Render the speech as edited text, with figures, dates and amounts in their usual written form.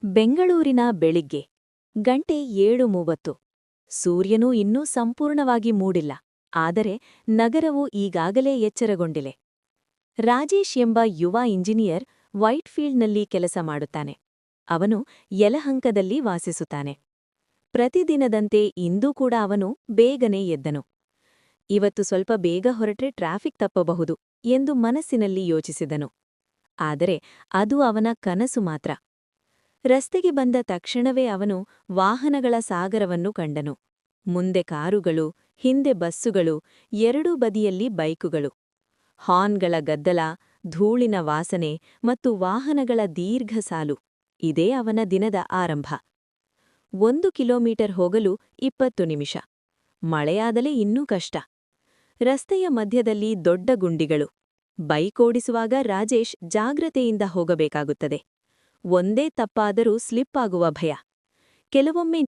ಬೆಂಗಳೂರಿನ ಬೆಳಿಗ್ಗೆ ಗಂಟೆ 7:30. ಸೂರ್ಯನೂ ಇನ್ನೂ ಸಂಪೂರ್ಣವಾಗಿ ಮೂಡಿಲ್ಲ, ಆದರೆ ನಗರವು ಈಗಾಗಲೇ ಎಚ್ಚರಗೊಂಡಿದೆ. ರಾಜೇಶ್ ಎಂಬ ಯುವ ಇಂಜಿನಿಯರ್ ವೈಟ್ಫೀಲ್ಡ್ನಲ್ಲಿ ಕೆಲಸ ಮಾಡುತ್ತಾನೆ. ಅವನು ಯಲಹಂಕದಲ್ಲಿ ವಾಸಿಸುತ್ತಾನೆ. ಪ್ರತಿದಿನದಂತೆ ಇಂದೂ ಕೂಡ ಅವನು ಬೇಗನೆ ಎದ್ದನು. ಇವತ್ತು ಸ್ವಲ್ಪ ಬೇಗ ಹೊರಟ್ರೆ ಟ್ರಾಫಿಕ್ ತಪ್ಪಬಹುದು ಎಂದು ಮನಸ್ಸಿನಲ್ಲಿ ಯೋಚಿಸಿದನು. ಆದರೆ ಅದು ಅವನ ಕನಸು ಮಾತ್ರ. ರಸ್ತೆಗೆ ಬಂದ ತಕ್ಷಣವೇ ಅವನು ವಾಹನಗಳ ಸಾಗರವನ್ನು ಕಂಡನು. ಮುಂದೆ ಕಾರುಗಳು, ಹಿಂದೆ ಬಸ್ಸುಗಳು, ಎರಡೂ ಬದಿಯಲ್ಲಿ ಬೈಕುಗಳು. ಹಾರ್ನ್ಗಳ ಗದ್ದಲ, ಧೂಳಿನ ವಾಸನೆ ಮತ್ತು ವಾಹನಗಳ ದೀರ್ಘ ಸಾಲು. ಇದೇ ಅವನ ದಿನದ ಆರಂಭ. 1 ಕಿಲೋಮೀಟರ್ ಹೋಗಲು 20 ನಿಮಿಷ. ಮಳೆಯಾದಲೇ ಇನ್ನೂ ಕಷ್ಟ. ರಸ್ತೆಯ ಮಧ್ಯದಲ್ಲಿ ದೊಡ್ಡ ಗುಂಡಿಗಳು. ಬೈಕ್ ಓಡಿಸುವಾಗ ರಾಜೇಶ್ ಜಾಗ್ರತೆಯಿಂದ ಹೋಗಬೇಕಾಗುತ್ತದೆ. ಒಂದೇ ತಪ್ಪಾದರೂ ಸ್ಲಿಪ್ ಆಗುವ ಭಯ. ಕೆಲವೊಮ್ಮೆ